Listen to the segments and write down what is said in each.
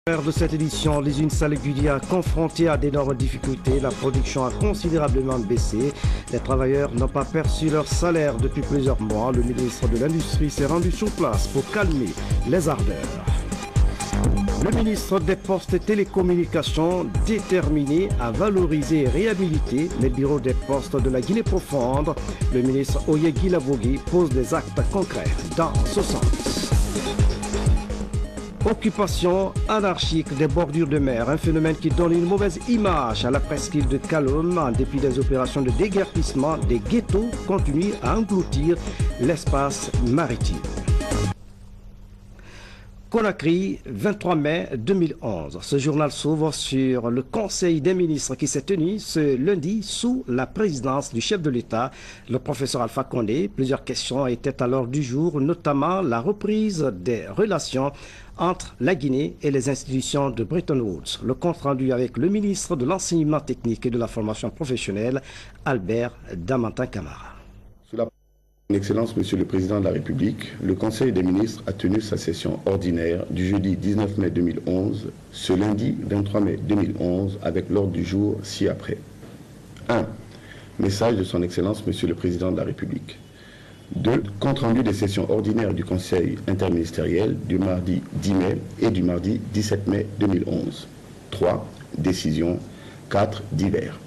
De cette édition, l'usine Salé-Guidia confrontée à d'énormes difficultés, la production a considérablement baissé. Les travailleurs n'ont pas perçu leur salaire depuis plusieurs mois. Le ministre de l'Industrie s'est rendu sur place pour calmer les ardeurs. Le ministre des Postes et Télécommunications déterminé à valoriser et réhabiliter les bureaux des postes de la Guinée profonde. Le ministre Oyegui Lavogui pose des actes concrets dans ce sens. Occupation anarchique des bordures de mer, un phénomène qui donne une mauvaise image à la presqu'île de Kaloum. En dépit des opérations de déguerpissement, des ghettos continuent à engloutir l'espace maritime. Conakry, 23 mai 2011. Ce journal s'ouvre sur le Conseil des ministres qui s'est tenu ce lundi sous la présidence du chef de l'État, le professeur Alpha Condé. Plusieurs questions étaient à l'ordre du jour, notamment la reprise des relations entre la Guinée et les institutions de Bretton Woods. Le compte rendu avec le ministre de l'Enseignement technique et de la formation professionnelle, Albert Damantin Camara. Son Excellence, Monsieur le Président de la République, le Conseil des ministres a tenu sa session ordinaire du jeudi 19 mai 2011, ce lundi 23 mai 2011, avec l'ordre du jour ci-après. 1. Message de Son Excellence, Monsieur le Président de la République. 2. Compte rendu des sessions ordinaires du Conseil interministériel du mardi 10 mai et du mardi 17 mai 2011. 3. Décision. 4. Divers.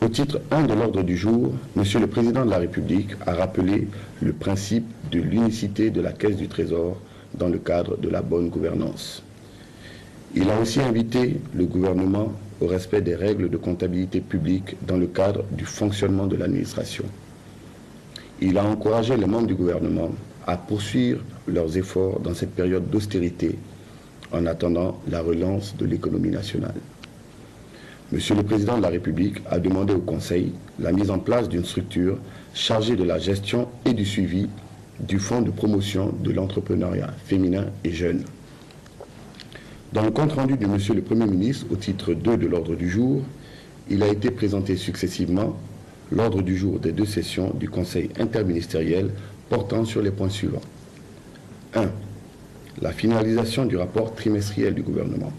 Au titre 1 de l'ordre du jour, Monsieur le Président de la République a rappelé le principe de l'unicité de la Caisse du Trésor dans le cadre de la bonne gouvernance. Il a aussi invité le gouvernement au respect des règles de comptabilité publique dans le cadre du fonctionnement de l'administration. Il a encouragé les membres du gouvernement à poursuivre leurs efforts dans cette période d'austérité en attendant la relance de l'économie nationale. Monsieur le Président de la République a demandé au Conseil la mise en place d'une structure chargée de la gestion et du suivi du Fonds de promotion de l'entrepreneuriat féminin et jeune. Dans le compte rendu de Monsieur le Premier ministre au titre 2 de l'ordre du jour, il a été présenté successivement l'ordre du jour des deux sessions du Conseil interministériel portant sur les points suivants. 1. La finalisation du rapport trimestriel du gouvernement.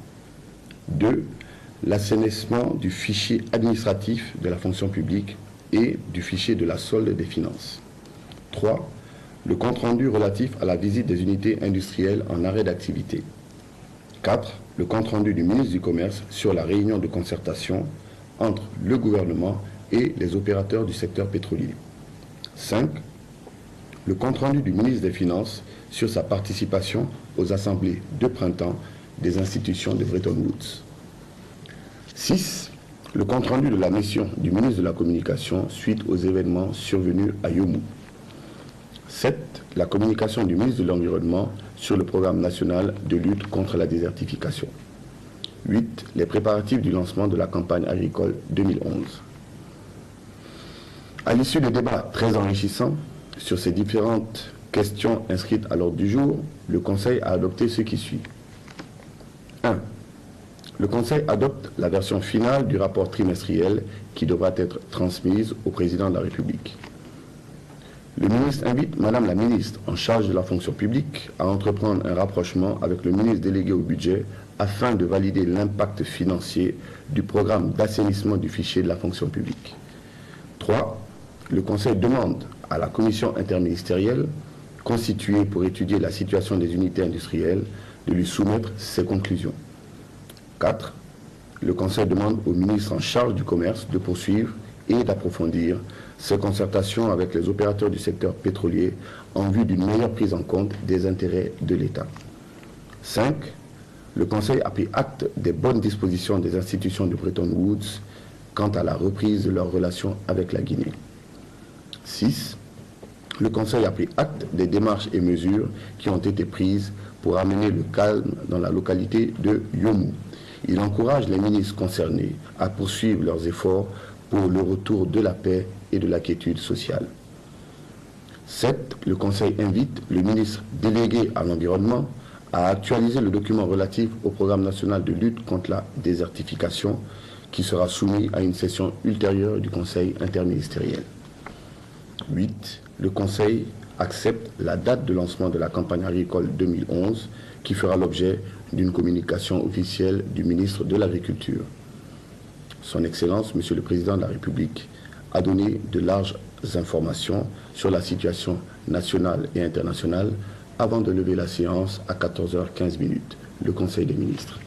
2. L'assainissement du fichier administratif de la fonction publique et du fichier de la solde des finances. 3. Le compte-rendu relatif à la visite des unités industrielles en arrêt d'activité. 4. Le compte-rendu du ministre du Commerce sur la réunion de concertation entre le gouvernement et les opérateurs du secteur pétrolier. 5. Le compte-rendu du ministre des Finances sur sa participation aux assemblées de printemps des institutions de Bretton Woods. 6. Le compte-rendu de la mission du ministre de la Communication suite aux événements survenus à Yomou. 7. La communication du ministre de l'Environnement sur le programme national de lutte contre la désertification. 8. Les préparatifs du lancement de la campagne agricole 2011. À l'issue de débats très enrichissants sur ces différentes questions inscrites à l'ordre du jour, le Conseil a adopté ce qui suit. 1. Le Conseil adopte la version finale du rapport trimestriel qui devra être transmise au Président de la République. Le ministre invite Madame la ministre en charge de la fonction publique à entreprendre un rapprochement avec le ministre délégué au budget afin de valider l'impact financier du programme d'assainissement du fichier de la fonction publique. 3. Le Conseil demande à la commission interministérielle constituée pour étudier la situation des unités industrielles de lui soumettre ses conclusions. 4. Le Conseil demande au ministre en charge du commerce de poursuivre et d'approfondir ses concertations avec les opérateurs du secteur pétrolier en vue d'une meilleure prise en compte des intérêts de l'État. 5. Le Conseil a pris acte des bonnes dispositions des institutions de Bretton Woods quant à la reprise de leurs relations avec la Guinée. 6. Le Conseil a pris acte des démarches et mesures qui ont été prises pour amener le calme dans la localité de Yomou. Il encourage les ministres concernés à poursuivre leurs efforts pour le retour de la paix et de la quiétude sociale. 7. Le Conseil invite le ministre délégué à l'environnement à actualiser le document relatif au programme national de lutte contre la désertification qui sera soumis à une session ultérieure du Conseil interministériel. 8. Le Conseil accepte la date de lancement de la campagne agricole 2011 qui fera l'objet d'une communication officielle du ministre de l'Agriculture. Son Excellence, Monsieur le Président de la République, a donné de larges informations sur la situation nationale et internationale avant de lever la séance à 14h15, le Conseil des ministres.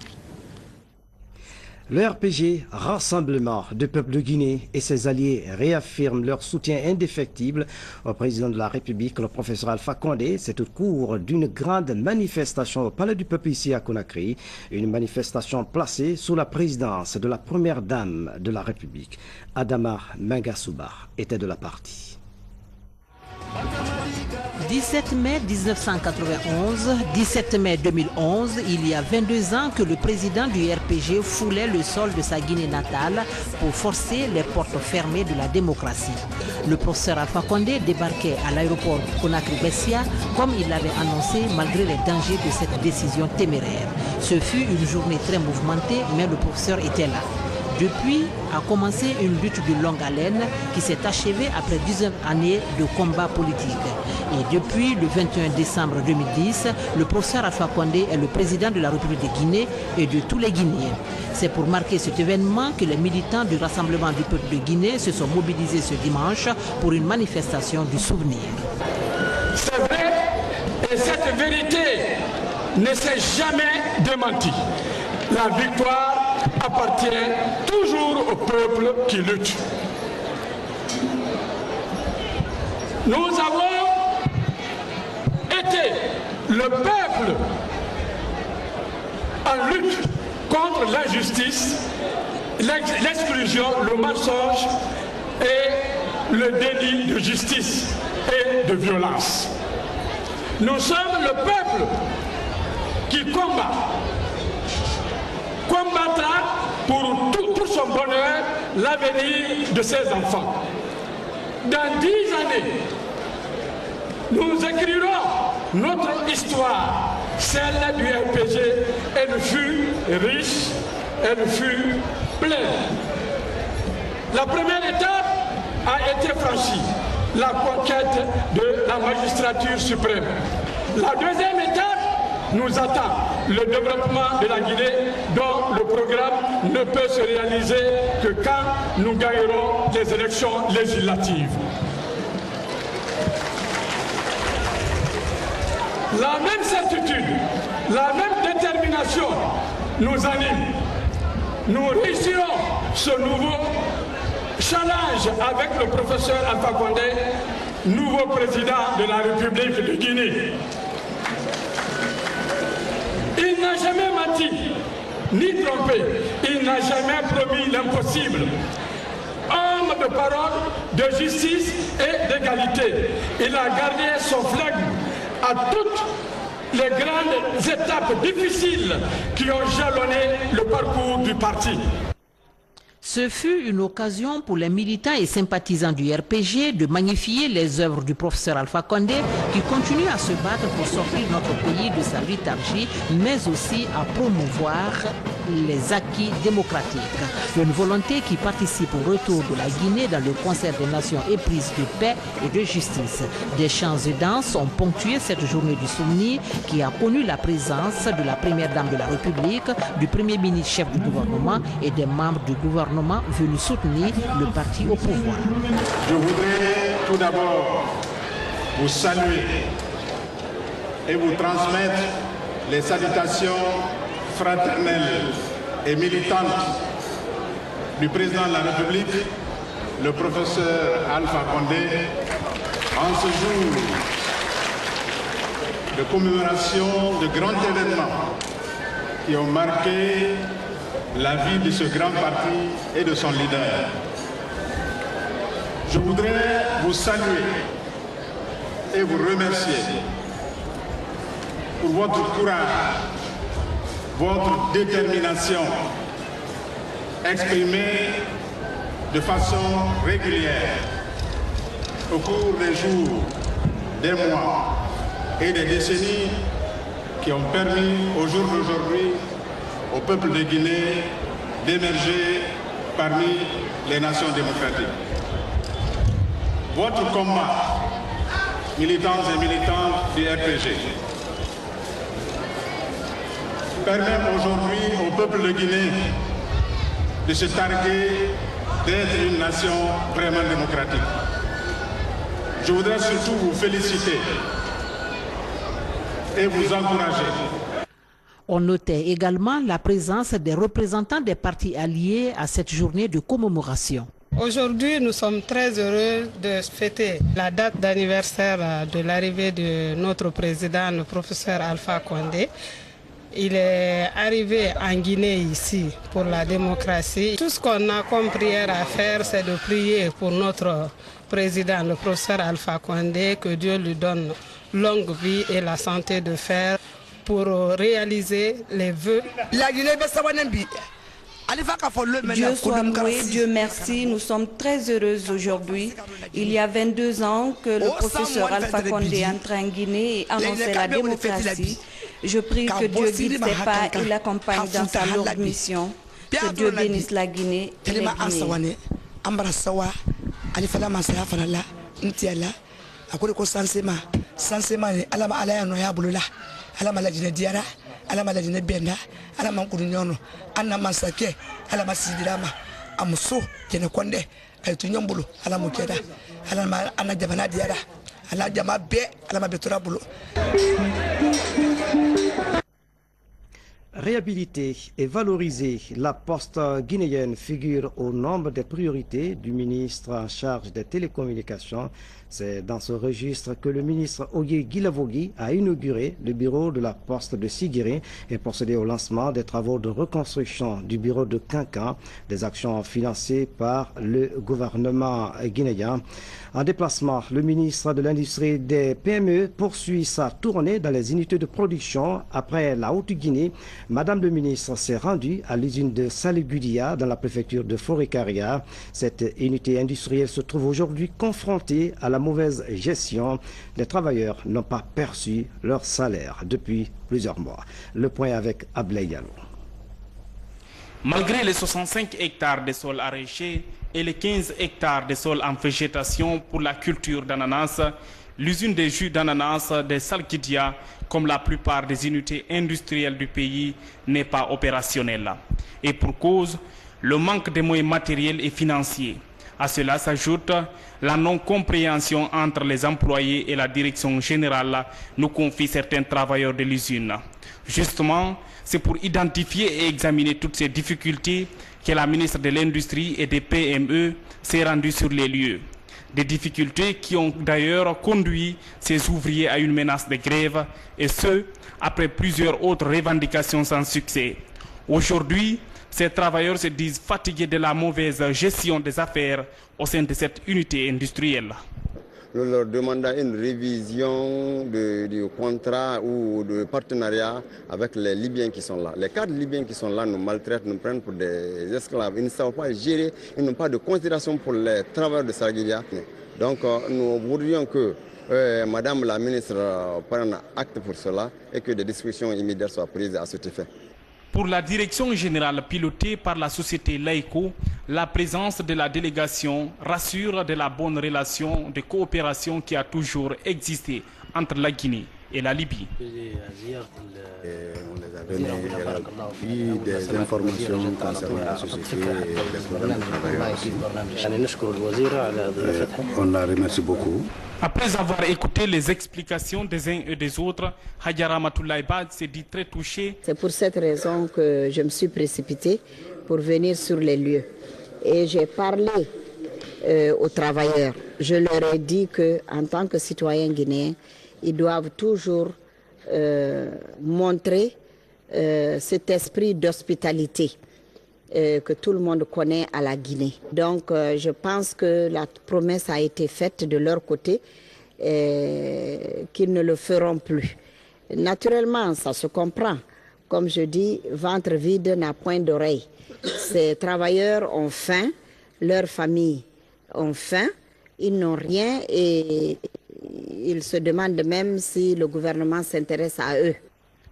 Le RPG, Rassemblement du peuple de Guinée et ses alliés réaffirment leur soutien indéfectible au président de la République, le professeur Alpha Condé. C'est au cours d'une grande manifestation au Palais du Peuple ici à Conakry, une manifestation placée sous la présidence de la première dame de la République. Adama Mengasouba était de la partie. 17 mai 1991, 17 mai 2011, il y a 22 ans que le président du RPG foulait le sol de sa Guinée natale pour forcer les portes fermées de la démocratie. Le professeur Alpha Condé débarquait à l'aéroport Conakry-Bessia comme il l'avait annoncé malgré les dangers de cette décision téméraire. Ce fut une journée très mouvementée, mais le professeur était là. Depuis a commencé une lutte de longue haleine qui s'est achevée après 19 années de combat politique. Et depuis le 21 décembre 2010, le professeur Alpha Condé est le président de la République de Guinée et de tous les Guinéens. C'est pour marquer cet événement que les militants du Rassemblement du peuple de Guinée se sont mobilisés ce dimanche pour une manifestation du souvenir. C'est vrai, et cette vérité ne s'est jamais démentie. La victoire appartient toujours au peuple qui lutte. Nous avons été le peuple en lutte contre l'injustice, l'exclusion, le mensonge et le déni de justice et de violence. Nous sommes le peuple qui combattra pour son bonheur l'avenir de ses enfants. Dans 10 années, nous écrirons notre histoire, celle du RPG. Elle fut riche, elle fut pleine. La première étape a été franchie, la conquête de la magistrature suprême. La deuxième étape nous attend, le développement de la Guinée dont le programme ne peut se réaliser que quand nous gagnerons les élections législatives. La même certitude, la même détermination nous anime. Nous réussirons ce nouveau challenge avec le professeur Alpha Condé, nouveau président de la République de Guinée. Il n'a jamais menti, ni trompé. Il n'a jamais promis l'impossible. Homme de parole, de justice et d'égalité. Il a gardé son flegme à toutes les grandes étapes difficiles qui ont jalonné le parcours du parti. Ce fut une occasion pour les militants et sympathisants du RPG de magnifier les œuvres du professeur Alpha Condé qui continue à se battre pour sortir notre pays de sa léthargie, mais aussi à promouvoir les acquis démocratiques. Une volonté qui participe au retour de la Guinée dans le concert des nations éprises de paix et de justice. Des chants et danses ont ponctué cette journée du souvenir qui a connu la présence de la première dame de la République, du premier ministre chef du gouvernement et des membres du gouvernement venus soutenir le parti au pouvoir. Je voudrais tout d'abord vous saluer et vous transmettre les salutations fraternelles et militantes du président de la République, le professeur Alpha Condé, en ce jour de commémoration de grands événements qui ont marqué la vie de ce grand parti et de son leader. Je voudrais vous saluer et vous remercier pour votre courage, votre détermination exprimée de façon régulière au cours des jours, des mois et des décennies qui ont permis au jour d'aujourd'hui au peuple de Guinée d'émerger parmi les nations démocratiques. Votre combat militants et militantes du RPG, permet aujourd'hui au peuple de Guinée de se targuer d'être une nation vraiment démocratique. Je voudrais surtout vous féliciter et vous encourager. On notait également la présence des représentants des partis alliés à cette journée de commémoration. Aujourd'hui, nous sommes très heureux de fêter la date d'anniversaire de l'arrivée de notre président, le professeur Alpha Condé. Il est arrivé en Guinée ici pour la démocratie. Tout ce qu'on a comme prière à faire, c'est de prier pour notre président, le professeur Alpha Condé, que Dieu lui donne longue vie et la santé de faire pour réaliser les vœux. Dieu soit loué, Dieu merci, nous sommes très heureux aujourd'hui. Il y a 22 ans que le professeur Alpha Condé est entré en Guinée et annonçait la démocratie. Je prie que Dieu guide ses pas et l'accompagne dans sa lourde mission. Que Dieu bénisse la Guinée et les Guinéens. Alama la jine benda alama nkudunyono anna mansake alama sidirama amuso jene konde ay tunyambulu alama keda alama anna jabana diara ala jama be alama betura bulu. Réhabiliter et valoriser la poste guinéenne figure au nombre des priorités du ministre en charge des télécommunications. C'est dans ce registre que le ministre Oye Guilavogui a inauguré le bureau de la poste de Siguiri et procédé au lancement des travaux de reconstruction du bureau de Kankan, des actions financées par le gouvernement guinéen. En déplacement, le ministre de l'Industrie des PME poursuit sa tournée dans les unités de production. Après la Haute-Guinée, Madame le ministre s'est rendue à l'usine de Saligudia dans la préfecture de Forêt-Caria. Cette unité industrielle se trouve aujourd'hui confrontée à la mauvaise gestion. Les travailleurs n'ont pas perçu leur salaire depuis plusieurs mois. Le point avec Ablay Diallo. Malgré les 65 hectares de sol arrachés et les 15 hectares de sol en végétation pour la culture d'ananas, l'usine des jus d'ananas de Salguidia, comme la plupart des unités industrielles du pays, n'est pas opérationnelle. Et pour cause, le manque de moyens matériels et financiers. À cela s'ajoute la non-compréhension entre les employés et la direction générale, nous confient certains travailleurs de l'usine. Justement, c'est pour identifier et examiner toutes ces difficultés que la ministre de l'Industrie et des PME s'est rendue sur les lieux. Des difficultés qui ont d'ailleurs conduit ces ouvriers à une menace de grève, et ce, après plusieurs autres revendications sans succès. Aujourd'hui, ces travailleurs se disent fatigués de la mauvaise gestion des affaires au sein de cette unité industrielle. Nous leur demandons une révision du contrat ou de partenariat avec les Libyens qui sont là. Les 4 Libyens qui sont là nous maltraitent, nous prennent pour des esclaves. Ils ne savent pas gérer, ils n'ont pas de considération pour les travailleurs de Salguidia. Donc nous voudrions que Madame la ministre prenne acte pour cela et que des discussions immédiates soient prises à cet effet. Pour la direction générale pilotée par la société Laïco, la présence de la délégation rassure de la bonne relation de coopération qui a toujours existé entre la Guinée et la Libye. On les a donné des informations concernant la société et les problèmes de travailleurs aussi. On la remercie beaucoup. Après avoir écouté les explications des uns et des autres, Hadjara Matoulaye Bad s'est dit très touché. C'est pour cette raison que je me suis précipitée pour venir sur les lieux. Et j'ai parlé aux travailleurs. Je leur ai dit qu'en tant que citoyens guinéens, ils doivent toujours montrer cet esprit d'hospitalité que tout le monde connaît à la Guinée. Donc je pense que la promesse a été faite de leur côté qu'ils ne le feront plus. Naturellement, ça se comprend. Comme je dis, ventre vide n'a point d'oreille. Ces travailleurs ont faim, leurs familles ont faim, ils n'ont rien et ils se demandent même si le gouvernement s'intéresse à eux.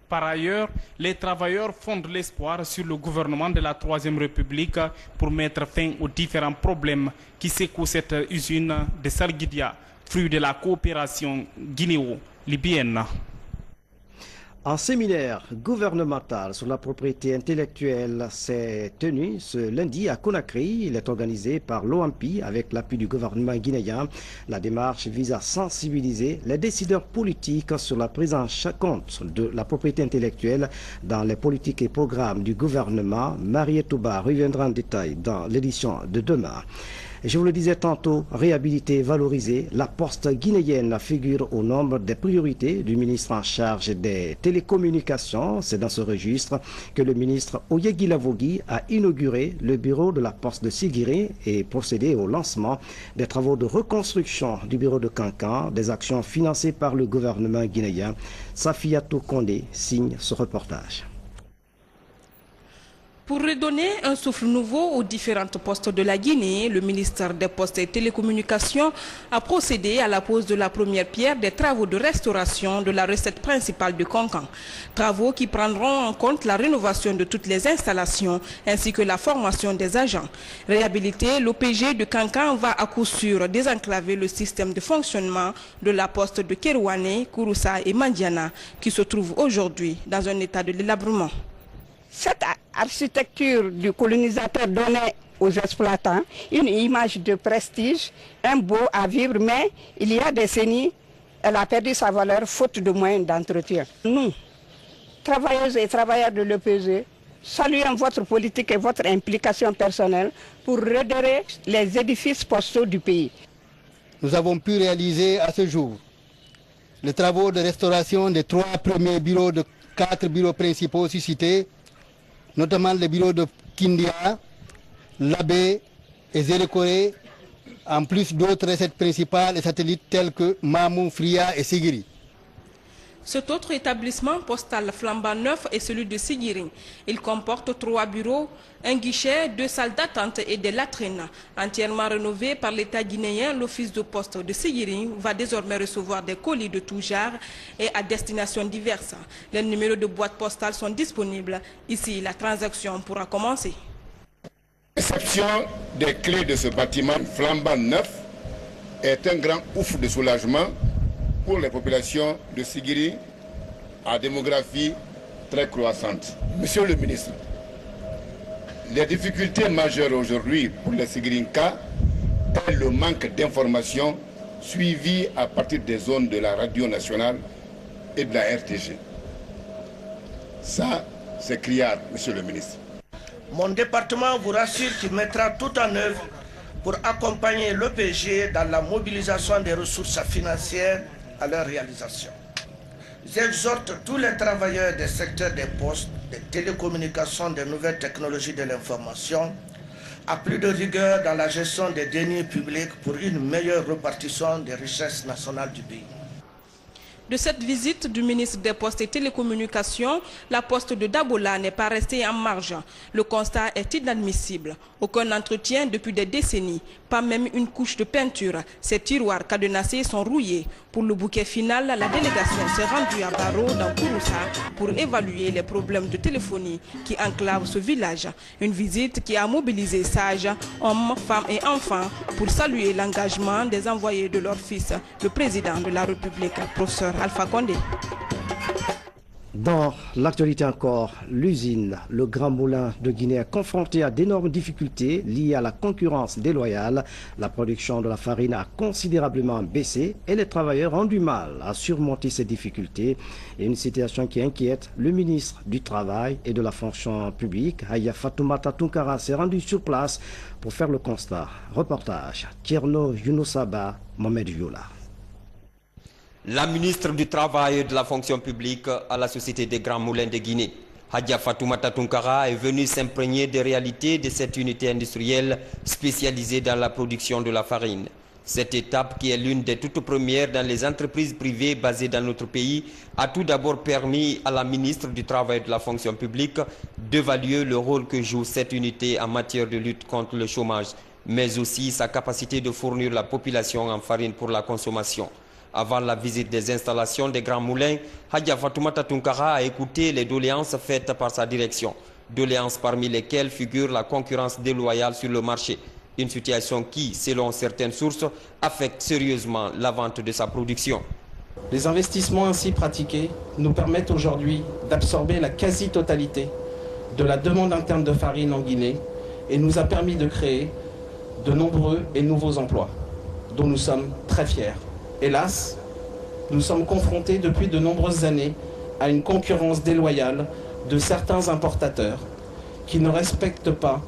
Par ailleurs, les travailleurs fondent l'espoir sur le gouvernement de la Troisième République pour mettre fin aux différents problèmes qui secouent cette usine de Salguidia. fruit de la coopération guinéo-libyenne. Un séminaire gouvernemental sur la propriété intellectuelle s'est tenu ce lundi à Conakry. Il est organisé par l'OAMPI avec l'appui du gouvernement guinéen. La démarche vise à sensibiliser les décideurs politiques sur la prise en compte de la propriété intellectuelle dans les politiques et programmes du gouvernement. Mariette Touba reviendra en détail dans l'édition de demain. Je vous le disais tantôt, réhabiliter, valoriser, la poste guinéenne figure au nombre des priorités du ministre en charge des télécommunications. C'est dans ce registre que le ministre Oyegui Lavogui a inauguré le bureau de la poste de Sigiri et procédé au lancement des travaux de reconstruction du bureau de Kankan, des actions financées par le gouvernement guinéen. Safiatou Kondé signe ce reportage. Pour redonner un souffle nouveau aux différentes postes de la Guinée, le ministère des Postes et Télécommunications a procédé à la pose de la première pierre des travaux de restauration de la recette principale de Kankan. Travaux qui prendront en compte la rénovation de toutes les installations ainsi que la formation des agents. Réhabiliter l'OPG de Kankan va à coup sûr désenclaver le système de fonctionnement de la poste de Kerouane, Kouroussa et Mandiana qui se trouve aujourd'hui dans un état de délabrement. Cette architecture du colonisateur donnait aux exploitants une image de prestige, un beau à vivre, mais il y a des décennies, elle a perdu sa valeur faute de moyens d'entretien. Nous, travailleuses et travailleurs de l'EPG, saluons votre politique et votre implication personnelle pour redorer les édifices postaux du pays. Nous avons pu réaliser à ce jour les travaux de restauration des 3 premiers bureaux de 4 bureaux principaux cités, notamment les bureaux de Kindia, Labé et Zérekoré, en plus d'autres recettes principales et satellites tels que Mamou, Fria et Sigiri. Cet autre établissement postal flambant neuf est celui de Sigiri. Il comporte 3 bureaux, un guichet, 2 salles d'attente et des latrines. Entièrement rénové par l'État guinéen, l'office de poste de Sigiri va désormais recevoir des colis de tout genre et à destination diverses. Les numéros de boîtes postales sont disponibles. Ici, la transaction pourra commencer. La réception des clés de ce bâtiment flambant neuf est un grand ouf de soulagement pour les populations de Sigiri à démographie très croissante. Monsieur le ministre, les difficultés majeures aujourd'hui pour les Sigirinkas est le manque d'informations suivies à partir des zones de la radio nationale et de la RTG. Ça, c'est criard, monsieur le ministre. Mon département vous rassure qu'il mettra tout en œuvre pour accompagner l'EPG dans la mobilisation des ressources financières à leur réalisation. J'exhorte tous les travailleurs des secteurs des postes, des télécommunications, des nouvelles technologies de l'information à plus de rigueur dans la gestion des deniers publics pour une meilleure répartition des richesses nationales du pays. De cette visite du ministre des Postes et Télécommunications, la poste de Dabola n'est pas restée en marge. Le constat est inadmissible. Aucun entretien depuis des décennies, pas même une couche de peinture. Ces tiroirs cadenassés sont rouillés. Pour le bouquet final, la délégation s'est rendue à Baro dans Kouroussa pour évaluer les problèmes de téléphonie qui enclavent ce village. Une visite qui a mobilisé sages, hommes, femmes et enfants pour saluer l'engagement des envoyés de leur fils, le président de la République, professeur Alpha Condé. Dans l'actualité encore, l'usine, le Grand Moulin de Guinée est confronté à d'énormes difficultés liées à la concurrence déloyale. La production de la farine a considérablement baissé et les travailleurs ont du mal à surmonter ces difficultés. Et une situation qui inquiète le ministre du Travail et de la fonction publique, Aya Fatoumata Tunkara, s'est rendu sur place pour faire le constat. Reportage, Tierno Younoussaba, Mohamed Viola. La ministre du Travail et de la fonction publique à la Société des Grands Moulins de Guinée, Hadja Fatoumata Tunkara, est venue s'imprégner des réalités de cette unité industrielle spécialisée dans la production de la farine. Cette étape, qui est l'une des toutes premières dans les entreprises privées basées dans notre pays, a tout d'abord permis à la ministre du Travail et de la fonction publique d'évaluer le rôle que joue cette unité en matière de lutte contre le chômage, mais aussi sa capacité de fournir la population en farine pour la consommation. Avant la visite des installations des Grands Moulins, Hadja Fatoumata Tunkara a écouté les doléances faites par sa direction. Doléances parmi lesquelles figure la concurrence déloyale sur le marché. Une situation qui, selon certaines sources, affecte sérieusement la vente de sa production. Les investissements ainsi pratiqués nous permettent aujourd'hui d'absorber la quasi-totalité de la demande interne de farine en Guinée et nous a permis de créer de nombreux et nouveaux emplois, dont nous sommes très fiers. Hélas, nous sommes confrontés depuis de nombreuses années à une concurrence déloyale de certains importateurs qui ne respectent pas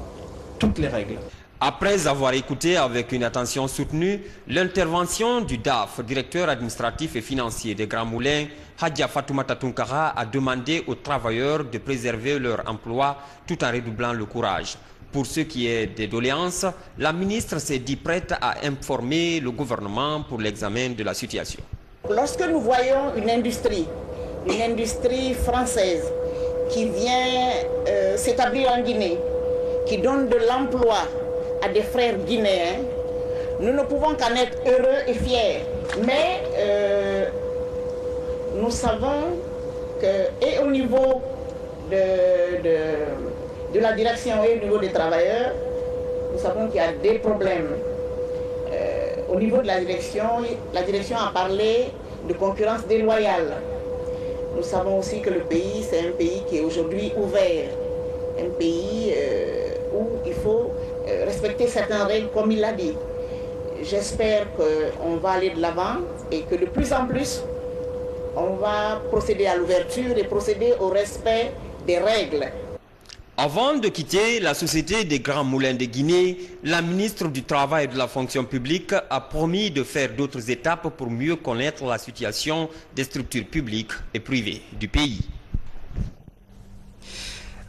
toutes les règles. Après avoir écouté avec une attention soutenue l'intervention du DAF, directeur administratif et financier des Grands Moulins, Hadja Fatoumata Tunkara a demandé aux travailleurs de préserver leur emploi tout en redoublant le courage. Pour ce qui est des doléances, la ministre s'est dit prête à informer le gouvernement pour l'examen de la situation. Lorsque nous voyons une industrie française qui vient s'établir en Guinée, qui donne de l'emploi à des frères guinéens, nous ne pouvons qu'en être heureux et fiers. Mais nous savons que, et au niveau de la direction et au niveau des travailleurs, nous savons qu'il y a des problèmes. Au niveau de la direction a parlé de concurrence déloyale. Nous savons aussi que le pays, c'est un pays qui est aujourd'hui ouvert, un pays où il faut respecter certaines règles comme il l'a dit. J'espère qu'on va aller de l'avant et que de plus en plus, on va procéder à l'ouverture et procéder au respect des règles. Avant de quitter la Société des Grands Moulins de Guinée, la ministre du Travail et de la Fonction publique a promis de faire d'autres étapes pour mieux connaître la situation des structures publiques et privées du pays.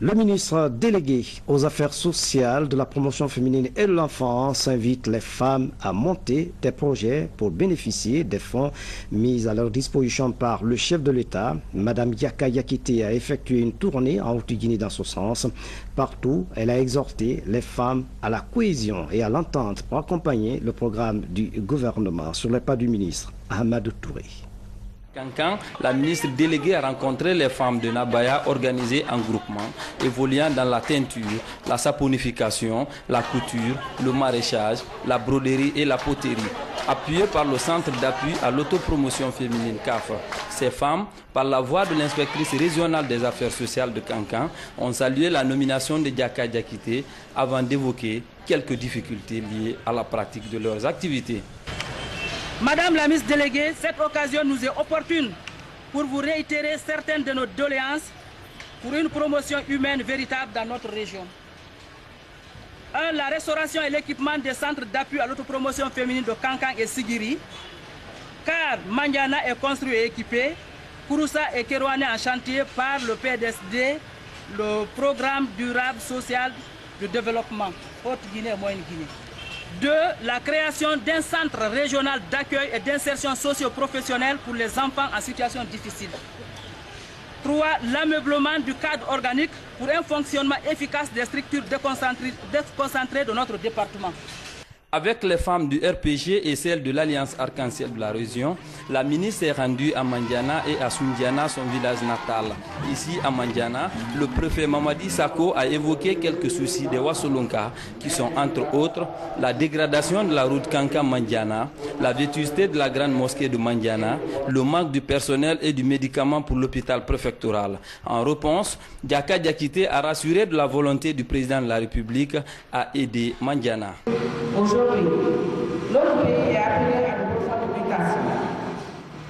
Le ministre délégué aux affaires sociales, de la promotion féminine et de l'enfance invite les femmes à monter des projets pour bénéficier des fonds mis à leur disposition par le chef de l'État. Madame Yaka Yakité a effectué une tournée en Haute-Guinée dans ce sens. Partout, elle a exhorté les femmes à la cohésion et à l'entente pour accompagner le programme du gouvernement sur les pas du ministre Ahmadou Touré. Kankan, la ministre déléguée a rencontré les femmes de Nabaya organisées en groupement, évoluant dans la teinture, la saponification, la couture, le maraîchage, la broderie et la poterie, appuyées par le centre d'appui à l'autopromotion féminine CAF. Ces femmes, par la voix de l'inspectrice régionale des affaires sociales de Kankan, ont salué la nomination de Diaka Diakité avant d'évoquer quelques difficultés liées à la pratique de leurs activités. Madame la ministre déléguée, cette occasion nous est opportune pour vous réitérer certaines de nos doléances pour une promotion humaine véritable dans notre région. 1. La restauration et l'équipement des centres d'appui à l'autopromotion féminine de Kankan et Sigiri, car Mandiana est construit et équipé, Kouroussa et Kerouane en chantier par le PDSD, le Programme durable social de développement, Haute-Guinée et Moyenne-Guinée. 2. La création d'un centre régional d'accueil et d'insertion socio-professionnelle pour les enfants en situation difficile. 3. L'ameublement du cadre organique pour un fonctionnement efficace des structures déconcentrées de notre département. Avec les femmes du RPG et celles de l'Alliance Arc-en-Ciel de la région, la ministre est rendue à Mandiana et à Soundiana, son village natal. Ici, à Mandiana, le préfet Mamadi Sako a évoqué quelques soucis des Wassolonka, qui sont entre autres la dégradation de la route Kankan-Mandiana, la vétusté de la grande mosquée de Mandiana, le manque du personnel et du médicament pour l'hôpital préfectoral. En réponse, Diaka Diakité a rassuré de la volonté du président de la République à aider Mandiana. Aujourd'hui, notre pays est appelé à de profondes mutations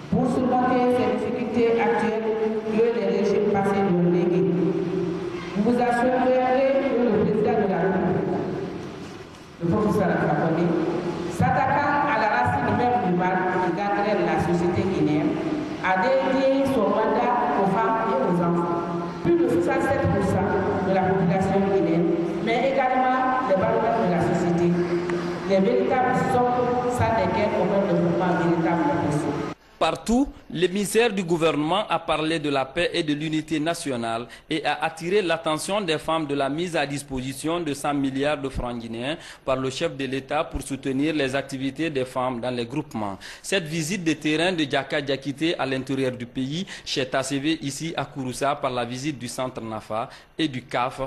pour surmonter ces difficultés actuelles que les régimes passés nous ont léguées. Vous vous assurerez que le président de la République, le professeur Alpha Condé, s'attaquant à la racine même du mal qui gangrène la société guinéenne, a dédié son mandat aux femmes et aux enfants. Plus de 67% de la population guinéenne, mais également les baromètres de la société. Les véritables sommes sans lesquelles aucun développement véritable n'est possible. Partout, l'émissaire du gouvernement a parlé de la paix et de l'unité nationale et a attiré l'attention des femmes de la mise à disposition de 100 milliards de francs guinéens par le chef de l'État pour soutenir les activités des femmes dans les groupements. Cette visite de terrain de Diaka Diakité à l'intérieur du pays s'est achevée ici à Kouroussa par la visite du centre NAFA et du CAF.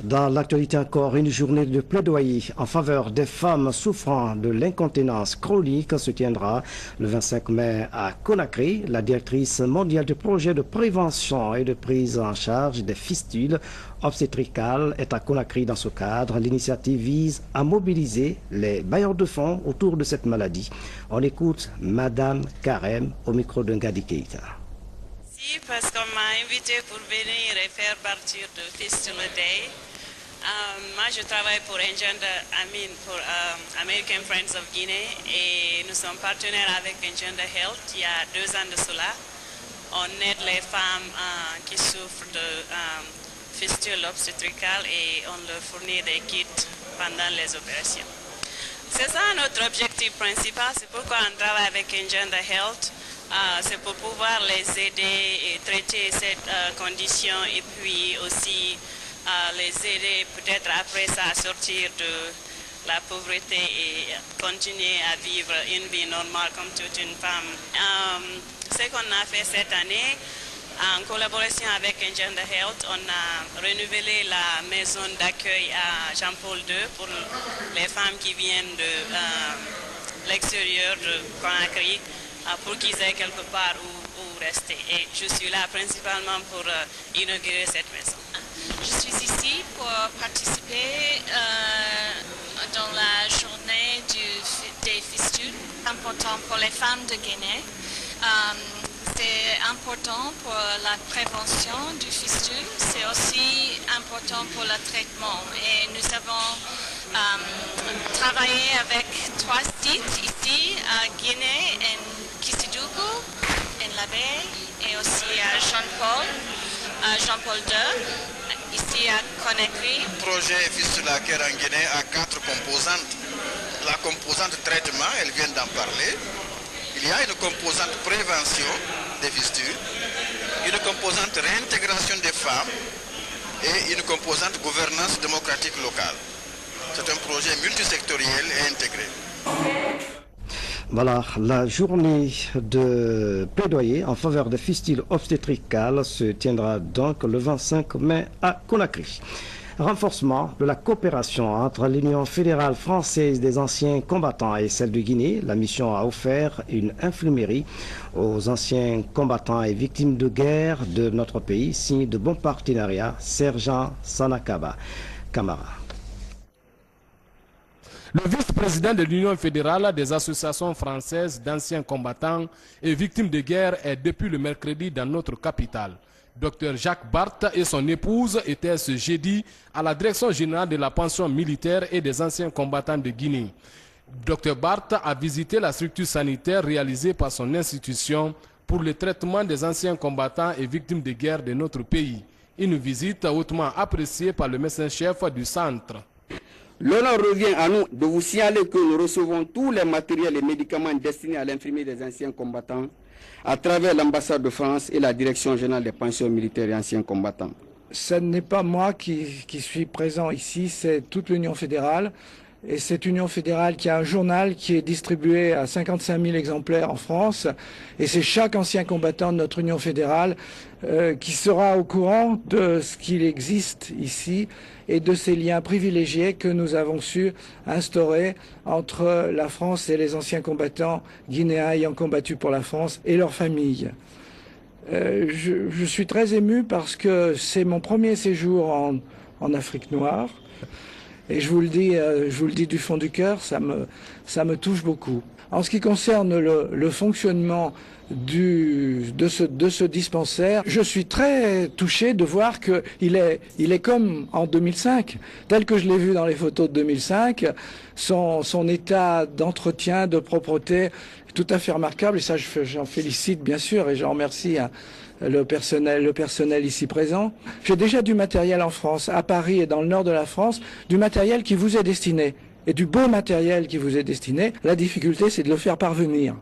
Dans l'actualité encore, une journée de plaidoyer en faveur des femmes souffrant de l'incontinence chronique se tiendra le 25 mai à Conakry. La directrice mondiale du projet de prévention et de prise en charge des fistules obstétricales est à Conakry dans ce cadre. L'initiative vise à mobiliser les bailleurs de fonds autour de cette maladie. On écoute Madame Karem au micro de Ngadi Keita. Merci parce qu'on m'a invité pour venir et faire partir de Fistula Day. Moi, je travaille pour pour American Friends of Guinea et nous sommes partenaires avec Engender Health il y a 2 ans de cela. On aide les femmes qui souffrent de fistules obstétricales et on leur fournit des kits pendant les opérations. C'est ça notre objectif principal, c'est pourquoi on travaille avec Engender Health. C'est pour pouvoir les aider et traiter cette condition et puis aussi les aider peut-être après ça à sortir de la pauvreté et continuer à vivre une vie normale comme toute une femme. Ce qu'on a fait cette année, en collaboration avec Engender Health, on a renouvelé la maison d'accueil à Jean-Paul II pour les femmes qui viennent de l'extérieur de Conakry pour qu'ils aient quelque part où rester. Et je suis là principalement pour inaugurer cette maison. Je suis ici pour participer dans la journée des fistules. C'est important pour les femmes de Guinée. C'est important pour la prévention du fistule. C'est aussi important pour le traitement. Et nous avons travaillé avec 3 sites ici à Guinée, en Kissidougou, en La Baie et aussi à Jean-Paul II, ici à Conakry. Le projet Fistula Care en Guinée a 4 composantes. La composante traitement, elle vient d'en parler. Il y a une composante prévention des fistules, une composante réintégration des femmes et une composante gouvernance démocratique locale. C'est un projet multisectoriel et intégré. Voilà, la journée de plaidoyer en faveur des fistules obstétricales se tiendra donc le 25 mai à Conakry. Renforcement de la coopération entre l'Union fédérale française des anciens combattants et celle de Guinée. La mission a offert une infirmerie aux anciens combattants et victimes de guerre de notre pays, signe de bon partenariat. Sergent Sanakaba Kamara. Le vice-président de l'Union fédérale des associations françaises d'anciens combattants et victimes de guerre est depuis le mercredi dans notre capitale. Dr Jacques Barthe et son épouse étaient ce jeudi à la direction générale de la pension militaire et des anciens combattants de Guinée. Dr Barthe a visité la structure sanitaire réalisée par son institution pour le traitement des anciens combattants et victimes de guerre de notre pays. Une visite hautement appréciée par le médecin-chef du centre. L'honneur revient à nous de vous signaler que nous recevons tous les matériels et médicaments destinés à l'infirmerie des anciens combattants à travers l'ambassade de France et la direction générale des pensions militaires et anciens combattants. Ce n'est pas moi qui suis présent ici, c'est toute l'Union fédérale. Et cette Union fédérale qui a un journal qui est distribué à 55 000 exemplaires en France. Et c'est chaque ancien combattant de notre Union fédérale qui sera au courant de ce qu'il existe ici et de ces liens privilégiés que nous avons su instaurer entre la France et les anciens combattants guinéens ayant combattu pour la France et leurs familles. Je suis très ému parce que c'est mon premier séjour en Afrique noire. Et je vous le dis du fond du cœur, ça me touche beaucoup. En ce qui concerne le fonctionnement de ce dispensaire, je suis très touché de voir qu'il est comme en 2005, tel que je l'ai vu dans les photos de 2005. Son état d'entretien, de propreté, est tout à fait remarquable. Et ça, j'en félicite bien sûr et j'en remercie le personnel ici présent. J'ai déjà du matériel en France, à Paris et dans le nord de la France, du matériel qui vous est destiné, et du beau matériel qui vous est destiné. La difficulté, c'est de le faire parvenir.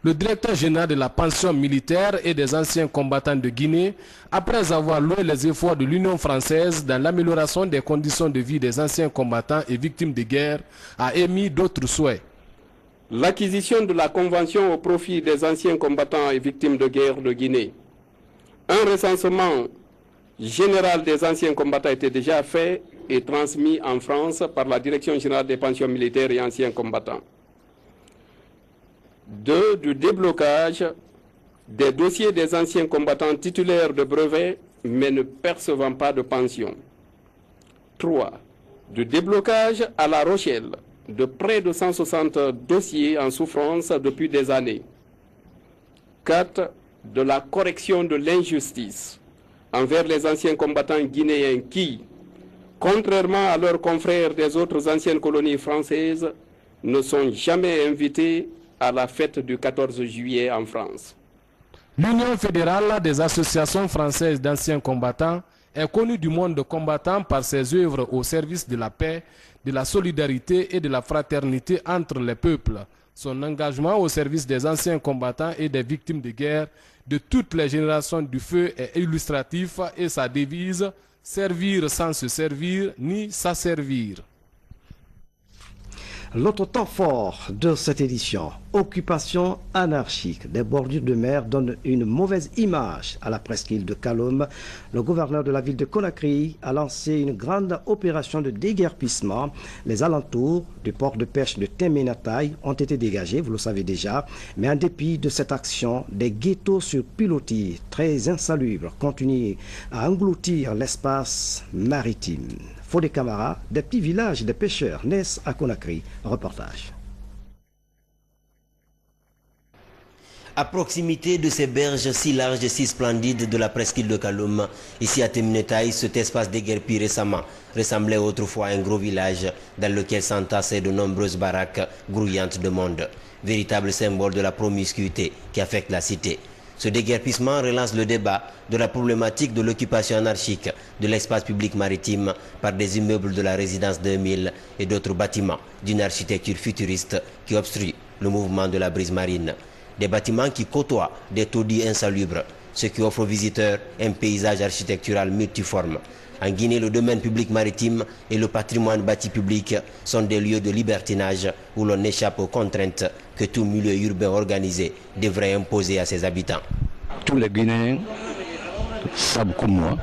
Le directeur général de la pension militaire et des anciens combattants de Guinée, après avoir loué les efforts de l'Union française dans l'amélioration des conditions de vie des anciens combattants et victimes de guerre, a émis d'autres souhaits. L'acquisition de la Convention au profit des anciens combattants et victimes de guerre de Guinée, un recensement général des anciens combattants était déjà fait et transmis en France par la Direction générale des pensions militaires et anciens combattants. 2. Du déblocage des dossiers des anciens combattants titulaires de brevets mais ne percevant pas de pension. 3. Du déblocage à La Rochelle de près de 160 dossiers en souffrance depuis des années. 4. De la correction de l'injustice envers les anciens combattants guinéens qui, contrairement à leurs confrères des autres anciennes colonies françaises, ne sont jamais invités à la fête du 14 juillet en France. L'Union fédérale des associations françaises d'anciens combattants est connue du monde combattant par ses œuvres au service de la paix, de la solidarité et de la fraternité entre les peuples. Son engagement au service des anciens combattants et des victimes de guerre de toutes les générations du feu est illustratif et sa devise « Servir sans se servir ni s'asservir ». L'autre temps fort de cette édition, occupation anarchique des bordures de mer, donne une mauvaise image à la presqu'île de Kaloum. Le gouverneur de la ville de Conakry a lancé une grande opération de déguerpissement. Les alentours du port de pêche de Temenataï ont été dégagés, vous le savez déjà. Mais en dépit de cette action, des ghettos sur pilotis très insalubres continuent à engloutir l'espace maritime. Fodé Camara, des petits villages de pêcheurs naissent à Conakry. Reportage. À proximité de ces berges si larges et si splendides de la presqu'île de Kaloum, ici à Temenataï, cet espace déguerpi récemment ressemblait autrefois à un gros village dans lequel s'entassaient de nombreuses baraques grouillantes de monde, véritable symbole de la promiscuité qui affecte la cité. Ce déguerpissement relance le débat de la problématique de l'occupation anarchique de l'espace public maritime par des immeubles de la résidence 2000 et d'autres bâtiments d'une architecture futuriste qui obstrue le mouvement de la brise marine. Des bâtiments qui côtoient des taudis insalubres, ce qui offre aux visiteurs un paysage architectural multiforme. En Guinée, le domaine public maritime et le patrimoine bâti public sont des lieux de libertinage où l'on échappe aux contraintes que tout milieu urbain organisé devrait imposer à ses habitants. Tous les Guinéens savent comme moi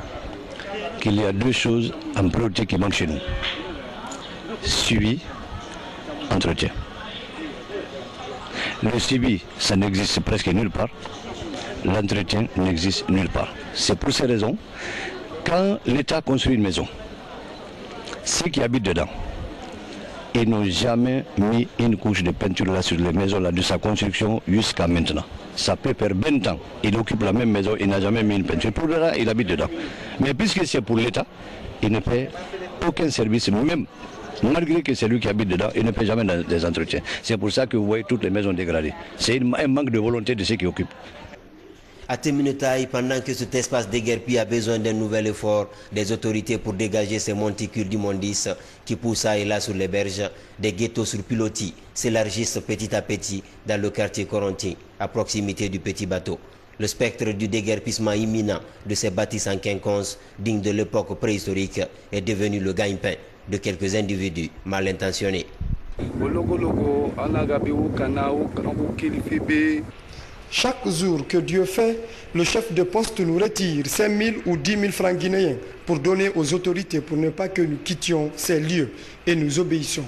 qu'il y a deux choses en priorité qui manquent chez nous. Suivi, entretien. Le suivi, ça n'existe presque nulle part. L'entretien n'existe nulle part. C'est pour ces raisons, quand l'État construit une maison, ceux qui habitent dedans, ils n'ont jamais mis une couche de peinture là sur les maisons là, de sa construction jusqu'à maintenant. Ça peut faire 20 ans. Il occupe la même maison, il n'a jamais mis une peinture. Pour le reste, il habite dedans. Mais puisque c'est pour l'État, il ne fait aucun service, même malgré que c'est lui qui habite dedans, il ne fait jamais des entretiens. C'est pour ça que vous voyez toutes les maisons dégradées. C'est un manque de volonté de ceux qui occupent. À Temenataï, pendant que cet espace déguerpi a besoin d'un nouvel effort des autorités pour dégager ces monticules d'immondices qui poussent ça et là sur les berges, des ghettos sur pilotis s'élargissent petit à petit dans le quartier Corontin, à proximité du petit bateau. Le spectre du déguerpissement imminent de ces bâtisses en quinconce, dignes de l'époque préhistorique, est devenu le gagne-pain de quelques individus mal intentionnés. Chaque jour que Dieu fait, le chef de poste nous retire 5 000 ou 10 000 francs guinéens pour donner aux autorités pour ne pas que nous quittions ces lieux et nous obéissons.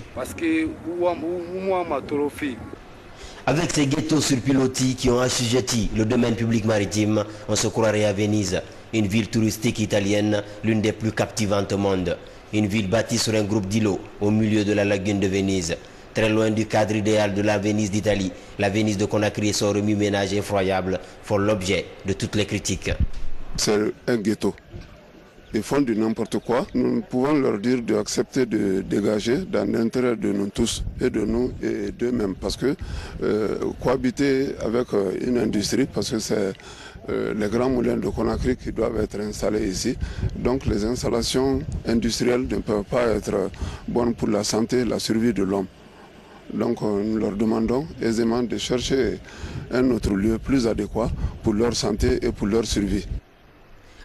Avec ces ghettos sur pilotis qui ont assujetti le domaine public maritime, on se croirait à Venise, une ville touristique italienne, l'une des plus captivantes au monde. Une ville bâtie sur un groupe d'îlots au milieu de la lagune de Venise. Très loin du cadre idéal de la Venise d'Italie, la Venise de Conakry et son remue-ménage effroyable font l'objet de toutes les critiques. C'est un ghetto. Ils font du n'importe quoi. Nous pouvons leur dire d'accepter de dégager dans l'intérêt de nous tous et de nous et d'eux-mêmes. Parce que cohabiter avec une industrie, parce que c'est les grands moulins de Conakry qui doivent être installés ici. Donc les installations industrielles ne peuvent pas être bonnes pour la santé et la survie de l'homme. Donc nous leur demandons aisément de chercher un autre lieu plus adéquat pour leur santé et pour leur survie.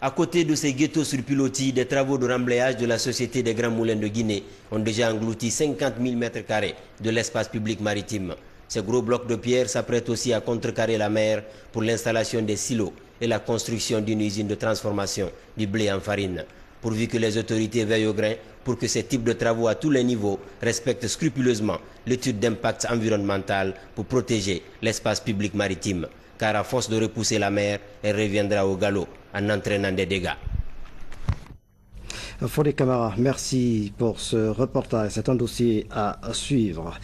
À côté de ces ghettos sur pilotis, des travaux de remblayage de la Société des Grands Moulins de Guinée ont déjà englouti 50 000 m² de l'espace public maritime. Ces gros blocs de pierre s'apprêtent aussi à contrecarrer la mer pour l'installation des silos et la construction d'une usine de transformation du blé en farine. Pourvu que les autorités veillent au grain pour que ces types de travaux à tous les niveaux respectent scrupuleusement l'étude d'impact environnemental pour protéger l'espace public maritime. Car à force de repousser la mer, elle reviendra au galop en entraînant des dégâts. Fodé Camara, merci pour ce reportage. C'est un dossier à suivre.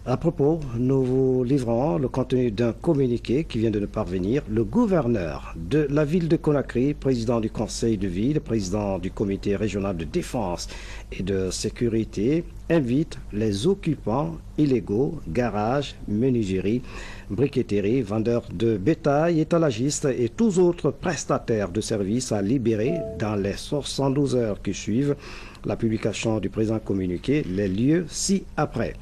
À propos, nous vous livrons le contenu d'un communiqué qui vient de nous parvenir. Le gouverneur de la ville de Conakry, président du conseil de ville, président du comité régional de défense et de sécurité, invite les occupants illégaux, garages, menuiseries, briqueteries, vendeurs de bétail, étalagistes et tous autres prestataires de services à libérer dans les 72 heures qui suivent la publication du présent communiqué les lieux ci-après.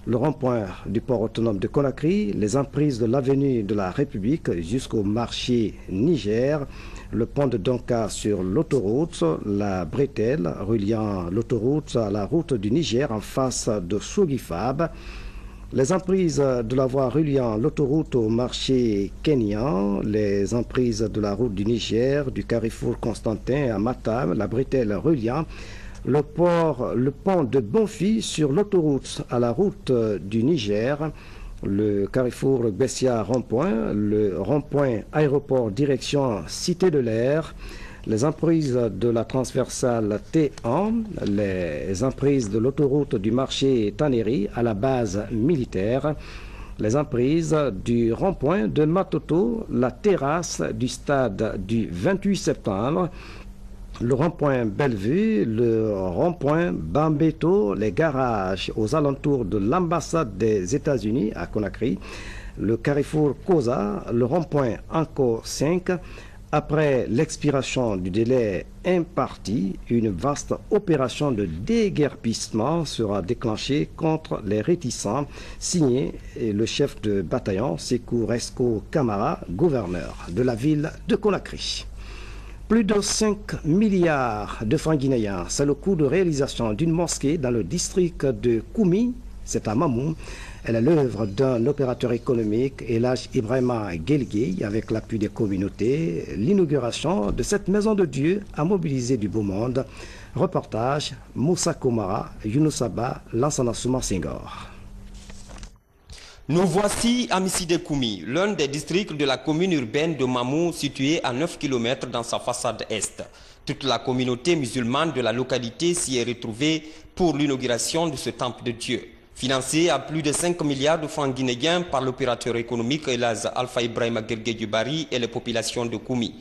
Le rond-point du port autonome de Conakry, les emprises de l'avenue de la République jusqu'au marché Niger, le pont de Donka sur l'autoroute, la bretelle reliant l'autoroute à la route du Niger en face de Sougifab, les emprises de la voie reliant l'autoroute au marché kenyan, les emprises de la route du Niger, du carrefour Constantin à Matam, la bretelle reliant le pont de Bonfi sur l'autoroute à la route du Niger, le carrefour Bessia rond-point, le rond-point aéroport direction Cité de l'Air, les emprises de la transversale T1, les emprises de l'autoroute du marché Taneri à la base militaire, les emprises du rond-point de Matoto, la terrasse du stade du 28 septembre, le rond-point Bellevue, le rond-point Bambeto, les garages aux alentours de l'ambassade des États-Unis à Conakry, le carrefour Koza, le rond-point Anko 5. Après l'expiration du délai imparti, une vaste opération de déguerpissement sera déclenchée contre les réticents, signé le chef de bataillon Sekou Resko Camara, gouverneur de la ville de Conakry. Plus de 5 milliards de francs guinéens, c'est le coût de réalisation d'une mosquée dans le district de Koumi, c'est à Mamou. Elle est l'œuvre d'un opérateur économique, Elhaj Ibrahima Guelgué, avec l'appui des communautés. L'inauguration de cette maison de Dieu a mobilisé du beau monde. Reportage Moussa Komara, Younoussaba, Lansana Souma Senghor. Nous voici à Missidé-Koumi, l'un des districts de la commune urbaine de Mamou, située à 9 km dans sa façade est. Toute la communauté musulmane de la localité s'y est retrouvée pour l'inauguration de ce temple de Dieu. Financé à plus de 5 milliards de francs guinéens par l'opérateur économique Elhaj Alpha Ibrahima Guelgué du Bari et les populations de Koumi.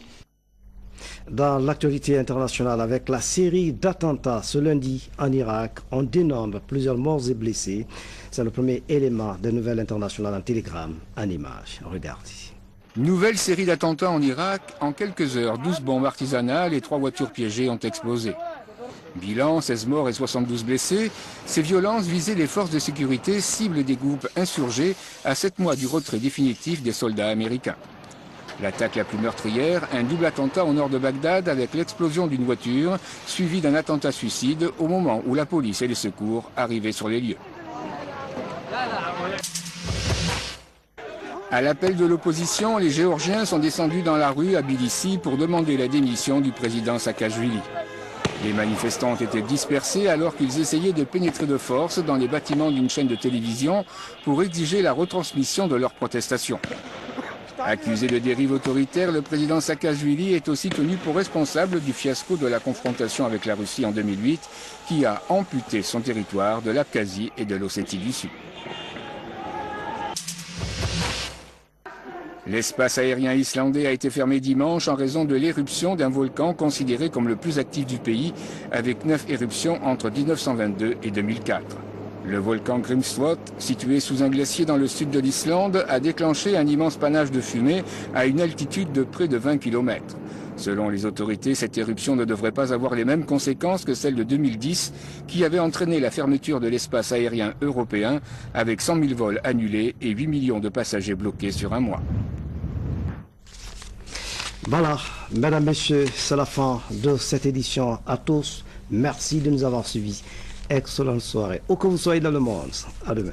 Dans l'actualité internationale, avec la série d'attentats ce lundi en Irak, on dénombre plusieurs morts et blessés. C'est le premier élément des nouvelles internationales en télégramme, en images. Regardez. Nouvelle série d'attentats en Irak. En quelques heures, 12 bombes artisanales et 3 voitures piégées ont explosé. Bilan, 16 morts et 72 blessés. Ces violences visaient les forces de sécurité, cibles des groupes insurgés à 7 mois du retrait définitif des soldats américains. L'attaque la plus meurtrière, un double attentat au nord de Bagdad avec l'explosion d'une voiture, suivi d'un attentat suicide au moment où la police et les secours arrivaient sur les lieux. À l'appel de l'opposition, les Géorgiens sont descendus dans la rue à Tbilissi pour demander la démission du président Saakashvili. Les manifestants ont été dispersés alors qu'ils essayaient de pénétrer de force dans les bâtiments d'une chaîne de télévision pour exiger la retransmission de leurs protestations. Accusé de dérive autoritaire, le président Saakashvili est aussi tenu pour responsable du fiasco de la confrontation avec la Russie en 2008, qui a amputé son territoire de l'Abkhazie et de l'Ossétie du Sud. L'espace aérien islandais a été fermé dimanche en raison de l'éruption d'un volcan considéré comme le plus actif du pays, avec 9 éruptions entre 1922 et 2004. Le volcan Grímsvötn, situé sous un glacier dans le sud de l'Islande, a déclenché un immense panache de fumée à une altitude de près de 20 km. Selon les autorités, cette éruption ne devrait pas avoir les mêmes conséquences que celle de 2010, qui avait entraîné la fermeture de l'espace aérien européen, avec 100 000 vols annulés et 8 millions de passagers bloqués sur un mois. Voilà, mesdames, messieurs, c'est la fin de cette édition. À tous, merci de nous avoir suivis. Excellente soirée. Où que vous soyez dans le monde. À demain.